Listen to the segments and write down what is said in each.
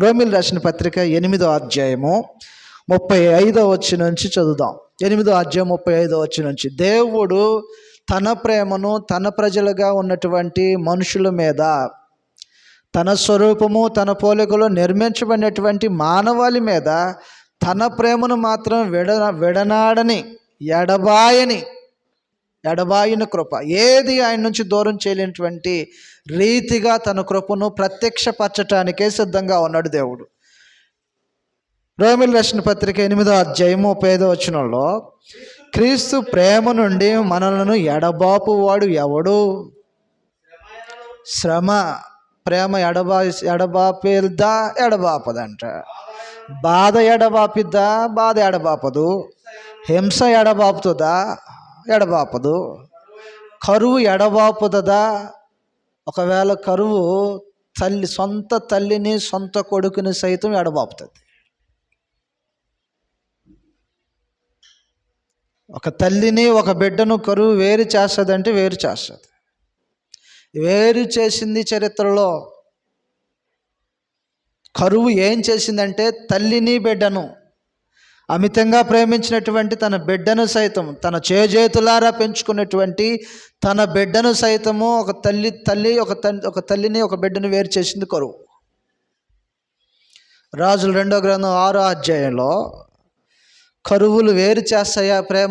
రోమీయులకు రాసిన పత్రిక 8వ అధ్యాయము 35వ వచనం నుంచి చదువుదాం. 8వ అధ్యాయం 35వ వచనం నుంచి, దేవుడు తన ప్రేమను తన ప్రజలుగా ఉన్నటువంటి మనుషుల మీద, తన స్వరూపము తన పోలికలో నిర్మించబడినటువంటి మానవాళి మీద తన ప్రేమను మాత్రం విడనాడని ఎడబాయిన కృప, ఏది ఆయన నుంచి దూరం చేయలేనటువంటి రీతిగా తన కృపను ప్రత్యక్షపరచటానికే సిద్ధంగా ఉన్నాడు దేవుడు. రోమీయులకు రాసిన పత్రిక 8వ అధ్యాయం 35వ వచనంలో, క్రీస్తు ప్రేమ నుండి మనలను ఎడబాపువాడు ఎవడు? శ్రమ. ప్రేమ ఎడబాపిద్దా? ఎడబాపదంట. బాధ ఎడబాపిద్దా? బాధ ఎడబాపదు. హింస ఎడబాపుతుందా? ఎడబాపదు. కరువు ఎడబాపుతుందా? ఒకవేళ కరువు సొంత తల్లిని సొంత కొడుకుని సైతం ఎడబాపుతుంది. ఒక తల్లిని ఒక బిడ్డను కరువు వేరు చేస్తుందంటే వేరు చేస్తుంది. వేరు చేసింది చరిత్రలో. కరువు ఏం చేసిందంటే తల్లిని బిడ్డను, అమితంగా ప్రేమించినటువంటి తన బిడ్డను సైతం, తన చేజేతులారా పెంచుకున్నటువంటి తన బిడ్డను సైతము ఒక తల్లిని ఒక బిడ్డను వేరు చేసింది కరువు. రాజుల 2వ గ్రంథం 6వ అధ్యాయంలో కరువులు వేరు చేస్తాయా? ప్రేమ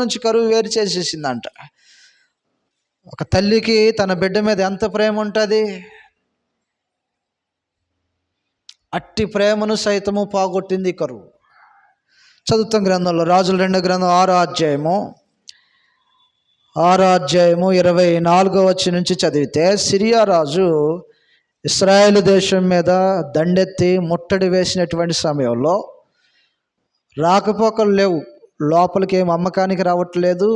నుంచి కరువు వేరు చేసేసిందంట. ఒక తల్లికి తన బిడ్డ మీద ఎంత ప్రేమ ఉంటుంది, అట్టి ప్రేమను సైతము పోగొట్టింది కరువు. చదువుతాం గ్రంథంలో, రాజుల 2వ గ్రంథం 6వ అధ్యాయము 24వ వచనం నుంచి చదివితే, సిరియా రాజు ఇశ్రాయేలు దేశం మీద దండెత్తి ముట్టడి వేసినటువంటి సమయంలో రాకపోకలు లేవు. లోపలికి ఏమి అమ్మకానికి రావట్లేదు,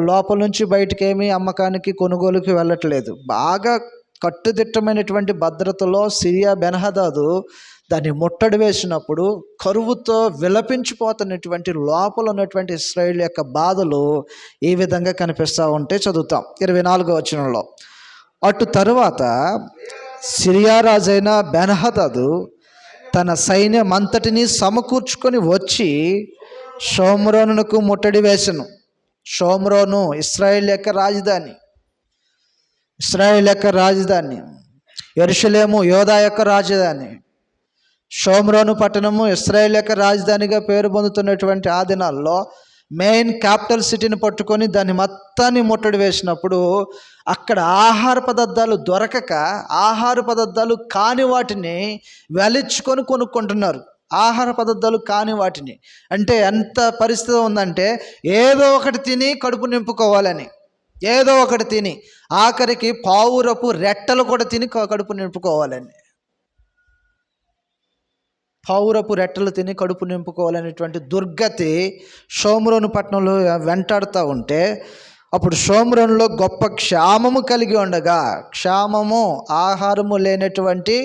లోపల నుంచి బయటికి ఏమి అమ్మకానికి కొనుగోలుకి వెళ్ళట్లేదు. బాగా కట్టుదిట్టమైనటువంటి భద్రతలో సిరియా బెన్హదాదు దాన్ని ముట్టడి వేసినప్పుడు కరువుతో విలపించిపోతున్నటువంటి లోపల ఉన్నటువంటి ఇశ్రాయేలు యొక్క బాధలు ఈ విధంగా కనిపిస్తూ ఉంటే చదువుతాం. 24వ వచనంలో, అటు తరువాత సిరియా రాజైన బెన్హదాదు తన సైన్యం అంతటినీ సమకూర్చుకొని వచ్చి షోమ్రోనునకు ముట్టడి వేసెను. షోమ్రోను ఇశ్రాయేల్ యొక్క రాజధాని, యెరూషలేము యోధా యొక్క రాజధాని. షోమ్రోను పట్టణము ఇశ్రాయేల్ యొక్క రాజధానిగా పేరు పొందుతున్నటువంటి ఆ దినాల్లో మెయిన్ క్యాపిటల్ సిటీని పట్టుకొని దాన్ని మొత్తాన్ని ముట్టడి వేసినప్పుడు అక్కడ ఆహార పదార్థాలు దొరకక ఆహార పదార్థాలు కాని వాటిని వెలిచ్చుకొని కొనుక్కుంటున్నారు. ఆహార పదార్థాలు కాని వాటిని అంటే ఎంత పరిస్థితి ఉందంటే, ఏదో ఒకటి తిని కడుపు నింపుకోవాలని, ఏదో ఒకటి తిని ఆఖరికి పావురపు రెట్టలు కూడా తిని కడుపు నింపుకోవాలని, పావురపు రెట్టలు తిని కడుపు నింపుకోవాలనేటువంటి దుర్గతి షోమ్రోను పట్టణంలో వెంటాడుతూ ఉంటే, అప్పుడు షోమ్రోనులో గొప్ప క్షామము కలిగి ఉండగా, క్షామము ఆహారము లేనటువంటి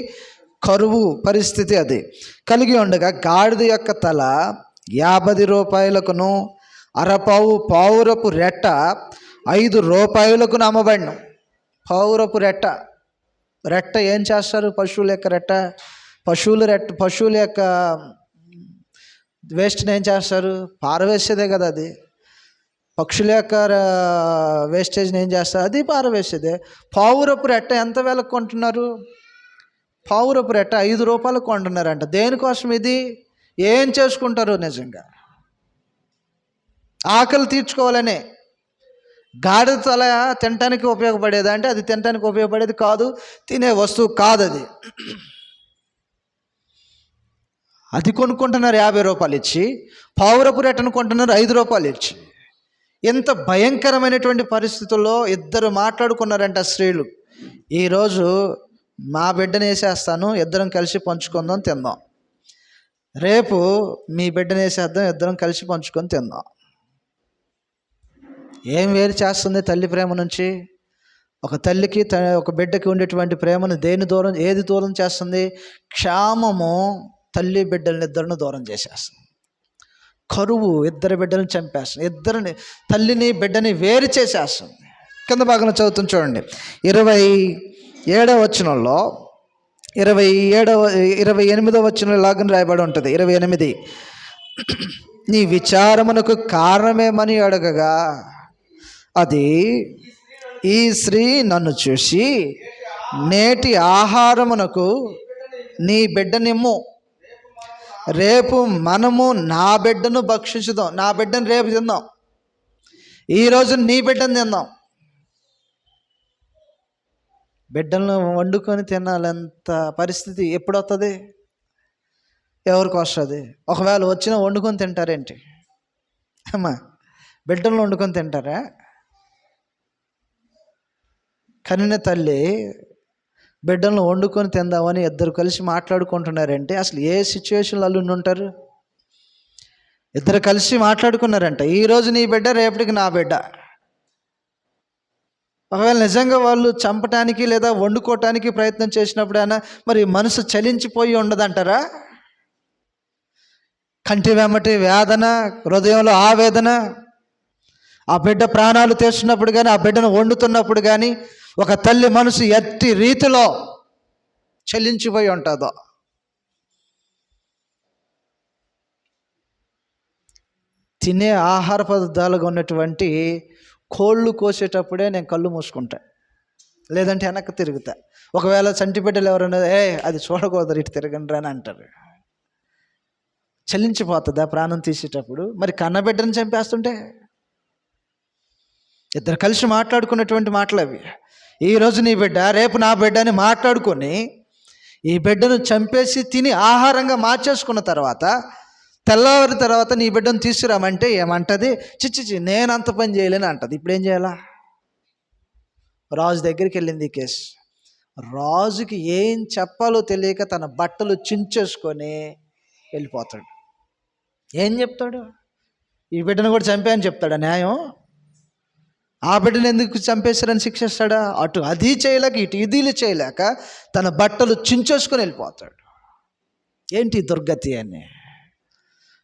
కరువు పరిస్థితి అది కలిగి ఉండగా, గాడిద యొక్క తల 50 రూపాయలకును అరపావు పావురపు రెట్ట 5 రూపాయలకు అమ్మబడిన. పావురపు రెట్ట ఏం చేస్తారు? పశువుల యొక్క రెట్ట, పశువుల యొక్క వేస్ట్ని ఏం చేస్తారు? పారవేసేదే కదా అది. పక్షుల యొక్క వేస్టేజ్ని ఏం చేస్తారు? అది పారవేసేదే. పావురపు రెట్ట ఎంత వేలకు కొంటున్నారు? పావురపు రెట్ట 5 రూపాయలకు కొంటున్నారంట. దేనికోసం ఇది? ఏం చేసుకుంటారు? నిజంగా ఆకలి తీర్చుకోవాలనే. గాడిద తల తినటానికి ఉపయోగపడేది అంటే అది తినటానికి ఉపయోగపడేది కాదు, తినే వస్తువు కాదు అది. అది కొనుక్కుంటున్నారు 50 రూపాయలు ఇచ్చి, పావురపు రెట్టను కొంటున్నారు 5 రూపాయలు ఇచ్చి. ఎంత భయంకరమైనటువంటి పరిస్థితుల్లో ఇద్దరు మాట్లాడుకున్నారంట స్త్రీలు, ఈరోజు మా బిడ్డను వేసేస్తాను, ఇద్దరం కలిసి పంచుకుందాం తిందాం. రేపు మీ బిడ్డను వేసేద్దాం, ఇద్దరం కలిసి పంచుకొని తిందాం. ఏం వేరు చేస్తుంది తల్లి ప్రేమ నుంచి? ఒక తల్లికి ఒక బిడ్డకి ఉండేటువంటి ప్రేమను ఏది దూరం చేస్తుంది? క్షామము తల్లి బిడ్డలని ఇద్దరిని దూరం చేసేస్తుంది. కరువు ఇద్దరు బిడ్డలను చంపేస్తుంది, తల్లిని బిడ్డని వేరు చేసేస్తుంది. కింద భాగంలో చదువుతుంది చూడండి, 27వ వచనంలో 28వ వచనంలో ఇలాగని రాయబడి ఉంటుంది. 28, నీ విచారమునకు కారణమేమని అడగగా అది, ఈ స్త్రీ నన్ను చూసి నేటి ఆహారమునకు నీ బిడ్డనిమ్ము, రేపు మనము నా బిడ్డను భక్షించుదాం. నా బిడ్డను రేపు తిందాం, ఈరోజు నీ బిడ్డను తిందాం. బిడ్డలను వండుకొని తినాలంత పరిస్థితి ఎప్పుడు వస్తుంది? ఎవరికి వస్తుంది? ఒకవేళ వచ్చినా వండుకొని తింటారేంటి అమ్మా? బిడ్డలను వండుకొని తింటారా? కనిన తల్లి బిడ్డలను వండుకొని తిందామని ఇద్దరు కలిసి మాట్లాడుకుంటున్నారంటే అసలు ఏ సిచ్యువేషన్లో అల్లుండి ఉంటారు? ఇద్దరు కలిసి మాట్లాడుకున్నారంట, ఈరోజు నీ బిడ్డ రేపటికి నా బిడ్డ. ఒకవేళ నిజంగా వాళ్ళు చంపటానికి లేదా వండుకోవటానికి ప్రయత్నం చేసినప్పుడైనా మరి మనసు చలించిపోయి ఉండదంటారా? కంటి వెంబటి వేదన, హృదయంలో ఆవేదన, ఆ బిడ్డ ప్రాణాలు తీస్తున్నప్పుడు కానీ, ఆ బిడ్డను వండుతున్నప్పుడు కానీ ఒక తల్లి మనసు ఎట్టి రీతిలో చలించిపోయి ఉంటుందో. తినే ఆహార పదార్థాలుగా ఉన్నటువంటి కోళ్ళు కోసేటప్పుడే నేను కళ్ళు మూసుకుంటా, లేదంటే వెనక్కి తిరుగుతా. ఒకవేళ చంటి బిడ్డలు ఎవరైనా అది చూడకూడదు, ఇటు తిరగండి అని అంటారు. చలించిపోతుందా ప్రాణం తీసేటప్పుడు? మరి కన్నబిడ్డను చంపేస్తుంటే ఇద్దరు కలిసి మాట్లాడుకున్నటువంటి మాటలు అవి. ఈరోజు నీ బిడ్డ రేపు నా బిడ్డ అని మాట్లాడుకొని ఈ బిడ్డను చంపేసి తిని ఆహారంగా మార్చేసుకున్న తర్వాత తెల్లవారి తర్వాత నీ బిడ్డను తీసుకురామంటే ఏమంటది? చిచ్చిచి నేను అంత పని చేయలేని అంటది. ఇప్పుడు ఏం చేయాలా? రాజు దగ్గరికి వెళ్ళింది ఈ కేసు. రాజుకి ఏం చెప్పాలో తెలియక తన బట్టలు చించేసుకొని వెళ్ళిపోతాడు. ఏం చెప్తాడు? ఈ బిడ్డను కూడా చంపాయని చెప్తాడా న్యాయం? ఆ బిడ్డను ఎందుకు చంపేశారని శిక్షిస్తాడా? అటు అది చేయలేక ఇటు ఇది చేయలేక తన బట్టలు చించేసుకొని వెళ్ళిపోతాడు. ఏంటి దుర్గతి అని?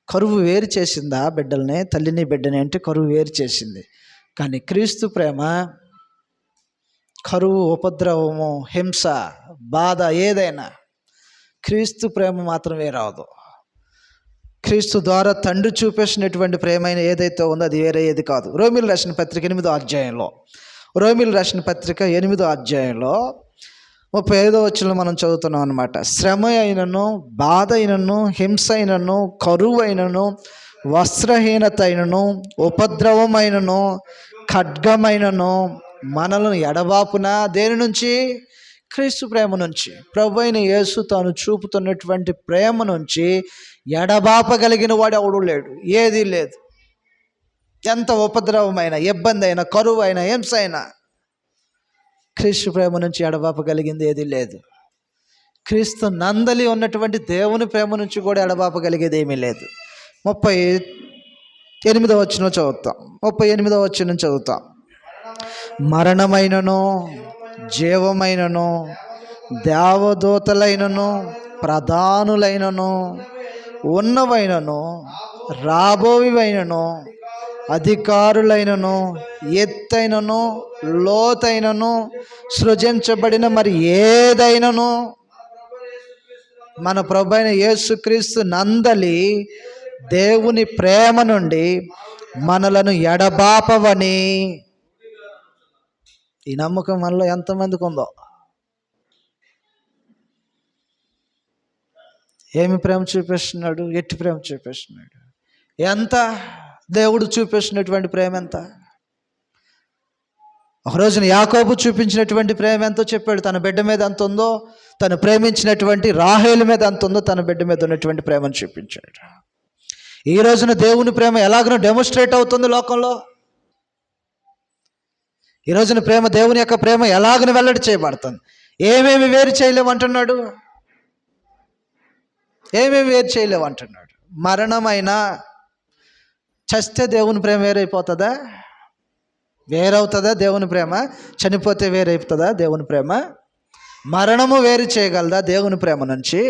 కరువు వేరు చేసిందా బిడ్డల్ని? తల్లిని బిడ్డని అంటే కరువు వేరు చేసింది. కానీ క్రీస్తు ప్రేమ కరువు, ఉపద్రవము, హింస, బాధ ఏదైనా క్రీస్తు ప్రేమ మాత్రం వేరవదు. క్రీస్తు ద్వారా తండ్రి చూపేసినటువంటి ప్రేమ ఏదైతే ఉందో అది వేరే ఏది కాదు. రోమిలు రాసిన పత్రిక 8వ అధ్యాయంలో 35వ వచనంలో మనం చదువుతున్నాం అన్నమాట. శ్రమ అయినను, బాధ అయినను, హింస అయినను, కరువు అయినను, వస్త్రహీనత అయినను, ఉపద్రవమైనను, ఖడ్గమైనను మనలను ఎడబాపున దేని నుంచి? క్రీస్తు ప్రేమ నుంచి. ప్రభు అయిన యేసు తాను చూపుతున్నటువంటి ప్రేమ నుంచి ఎడబాపగలిగిన వాడు ఎవడు లేడు, ఏదీ లేదు. ఎంత ఉపద్రవమైన, ఇబ్బంది అయినా, కరువు అయినా, హింస అయినా క్రీస్తు ప్రేమ నుంచి ఎడబాపగలిగింది ఏదీ లేదు. క్రీస్తు నందలి ఉన్నటువంటి దేవుని ప్రేమ నుంచి కూడా ఎడబాపగలిగేది ఏమీ లేదు. 38వ వచనం చదువుతాం. 38వ వచనం చదువుతాం. మరణమైనను, జీవమైనను, దేవదూతలైనను, ప్రధానులైనను, ఉన్నవైనను, రాబోవివైనను, అధికారులైనను, ఎత్తైనను, లోతైనను, సృజించబడిన మరి ఏదైనను మన ప్రభు అయిన యేసుక్రీస్తు నందలి దేవుని ప్రేమ నుండి మనలను ఎడబాపవని. ఈ నమ్మకం మనలో ఎంతమందికి ఉందో? ఏమి ప్రేమ చూపిస్తున్నాడు? ఎట్టి ప్రేమ చూపిస్తున్నాడు? ఎంత దేవుడు చూపిస్తున్నటువంటి ప్రేమ ఎంత? ఒక రోజున యాకోబు చూపించినటువంటి ప్రేమ ఎంతో చెప్పాడు. తన బిడ్డ మీద ఎంత ఉందో, తను ప్రేమించినటువంటి రాహేలు మీద ఎంత ఉందో తన బిడ్డ మీద ఉన్నటువంటి ప్రేమను చూపించాడు. ఈ రోజున దేవుని ప్రేమ ఎలాగనో డెమోన్స్ట్రేట్ అవుతుంది లోకంలో. ఈ రోజున ప్రేమ, దేవుని యొక్క ప్రేమ ఎలాగనో వెల్లడి చేయబడుతుంది. ఏమేమి వేరు చేయలేమంటున్నాడు? ఏమేమి వేరు చేయలేమంటున్నాడు? మరణమైనా, చస్తే దేవుని ప్రేమ వేరైపోతుందా? వేరవుతుందా దేవుని ప్రేమ? చనిపోతే వేరైపోతుందా దేవుని ప్రేమ? మరణము వేరు చేయగలదా దేవుని ప్రేమ నుంచి?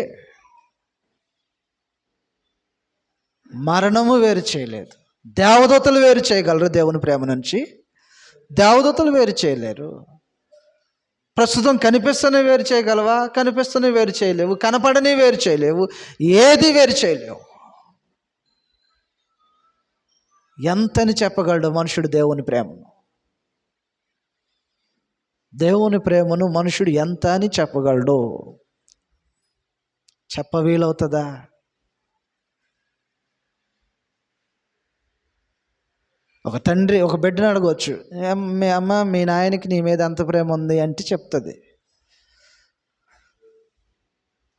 మరణము వేరు చేయలేదు. దేవదూతలు వేరు చేయగలరు దేవుని ప్రేమ నుంచి? దేవదూతలు వేరు చేయలేరు. ప్రస్తుతం కనిపిస్తూనే వేరు చేయగలవా? కనిపిస్తూనే వేరు చేయలేవు. కనపడని వేరు చేయలేవు. ఏది వేరు చేయలేవు. ఎంతని చెప్పగలడు మనుషుడు దేవుని ప్రేమను? దేవుని ప్రేమను మనుషుడు ఎంత అని చెప్పగలడు? చెప్ప వీలవుతుందా? ఒక తండ్రి ఒక బిడ్డను అడగవచ్చు, మీ అమ్మ మీ నాయనకి నీ మీద ఎంత ప్రేమ ఉంది అంటే చెప్తుంది.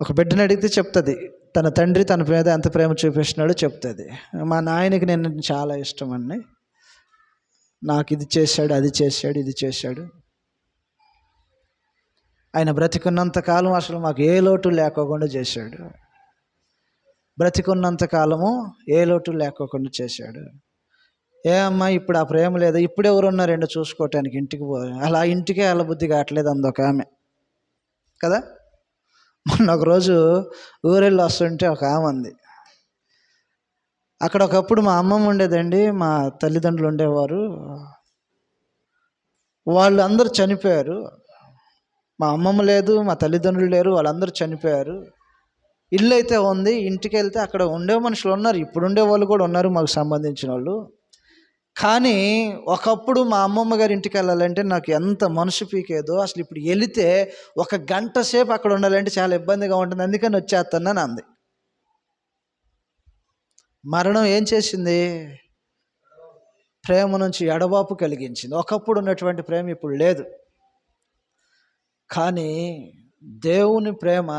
ఒక బిడ్డను అడిగితే చెప్తుంది, తన తండ్రి తన మీద ఎంత ప్రేమ చూపిస్తున్నాడో చెప్తుంది. మా నాయనకి నేను చాలా ఇష్టం అండి, నాకు ఇది చేశాడు, అది చేశాడు, ఇది చేశాడు. ఆయన బ్రతికున్నంత కాలం అసలు మాకు ఏ లోటు లేకోకుండా చేశాడు. బ్రతికున్నంత కాలము ఏ లోటు లేకోకుండా చేశాడు. ఏ అమ్మా ఇప్పుడు ఆ ప్రేమ లేదా, ఇప్పుడు ఎవరున్నా రెండు చూసుకోవటానికి ఇంటికి అలా ఇంటికే వెళ్ళబుద్ధి కావట్లేదు అందొక ఆమె కదా. మొన్న ఒకరోజు ఊరెళ్ళి వస్తుంటే ఒక ఆమె ఉంది. అక్కడ ఒకప్పుడు మా అమ్మమ్మ ఉండేదండి, మా తల్లిదండ్రులు ఉండేవారు, వాళ్ళు అందరూ చనిపోయారు. మా అమ్మమ్మ లేదు, మా తల్లిదండ్రులు లేరు, వాళ్ళందరూ చనిపోయారు. ఇల్లు అయితే ఉంది. ఇంటికి వెళ్తే అక్కడ ఉండే మనుషులు ఉన్నారు, ఇప్పుడు ఉండే వాళ్ళు కూడా ఉన్నారు మాకు సంబంధించిన వాళ్ళు. కానీ ఒకప్పుడు మా అమ్మమ్మ గారి ఇంటికి వెళ్ళాలంటే నాకు ఎంత మనసు పీకేదో. అసలు ఇప్పుడు వెళితే 1 గంట సేపు అక్కడ ఉండాలంటే చాలా ఇబ్బందిగా ఉంటుంది, అందుకని వచ్చేస్తానని అంది. మరణం ఏం చేసింది? ప్రేమ నుంచి ఎడబాపు కలిగించింది. ఒకప్పుడు ఉన్నటువంటి ప్రేమ ఇప్పుడు లేదు. కానీ దేవుని ప్రేమ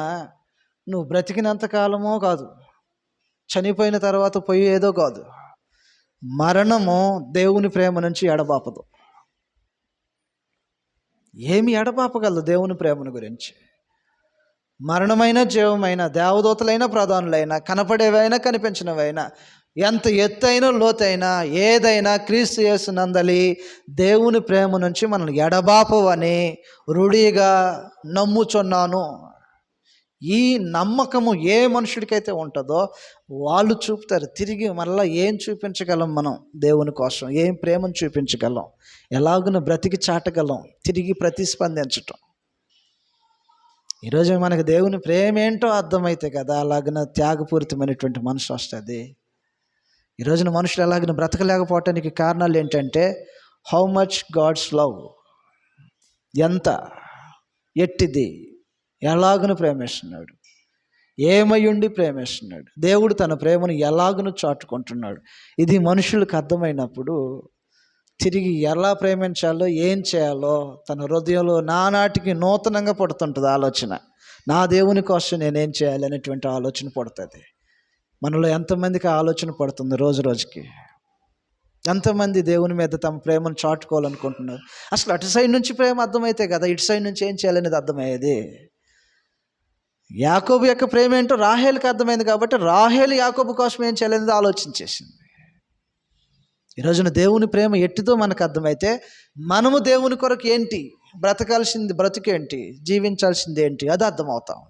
నువ్వు బ్రతికినంత కాలమో కాదు, చనిపోయిన తర్వాత పోయేదో కాదు. మరణము దేవుని ప్రేమ నుంచి ఎడబాపదు. ఏమి ఎడబాపగలదు దేవుని ప్రేమను గురించి? మరణమైన జీవమైన, దేవదూతలైన ప్రధానులైనా, కనపడేవైనా కనిపించినవైనా, ఎంత ఎత్తైన లోతైనా ఏదైనా క్రీస్తు యేసునందలి దేవుని ప్రేమ నుంచి మనల్ని ఎడబాపవని రూఢిగా నమ్ముచున్నాను. ఈ నమ్మకము ఏ మనుషుడికైతే ఉంటుందో వాళ్ళు చూపుతారు. తిరిగి మళ్ళీ ఏం చూపించగలం మనం దేవుని కోసం? ఏం ప్రేమను చూపించగలం? ఎలాగున బ్రతికి చాటగలం? తిరిగి ప్రతిస్పందించటం. ఈరోజు మనకు దేవుని ప్రేమ ఏంటో అర్థమైతే కదా అలాగన త్యాగపూరితమైనటువంటి మనసు వస్తుంది. ఈరోజున మనుషులు ఎలాగన బ్రతకలేకపోవటానికి కారణాలు ఏంటంటే, హౌ మచ్ గాడ్స్ లవ్, ఎంత, ఎట్టిది, ఎలాగును ప్రేమిస్తున్నాడు, ఏమయ్యుండి ప్రేమిస్తున్నాడు, దేవుడు తన ప్రేమను ఎలాగును చాటుకుంటున్నాడు. ఇది మనుషులకు అర్థమైనప్పుడు తిరిగి ఎలా ప్రేమించాలో, ఏం చేయాలో తన హృదయంలో నానాటికి నూతనంగా పడుతుంటుంది ఆలోచన. నా దేవుని కోసం నేనేం చేయాలి అనేటువంటి ఆలోచన పడుతుంది. మనలో ఎంతమందికి ఆలోచన పడుతుంది రోజు రోజుకి? ఎంతమంది దేవుని మీద తమ ప్రేమను చాటుకోవాలనుకుంటున్నారు? అసలు అటు సైడ్ నుంచి ప్రేమ అర్థమైతే కదా ఇటు సైడ్ నుంచి ఏం చేయాలనేది అర్థమయ్యేది. యాకోబు యొక్క ప్రేమ ఏంటో రాహేలుకి అర్థమైంది కాబట్టి రాహేలు యాకోబు కోసం ఏం చేయాలనేది ఆలోచించేసింది. ఈరోజున దేవుని ప్రేమ ఎట్టిదో మనకు అర్థమైతే మనము దేవుని కొరకు ఏంటి బ్రతకాల్సింది, బ్రతుకేంటి, జీవించాల్సింది ఏంటి, అది అర్థమవుతాం.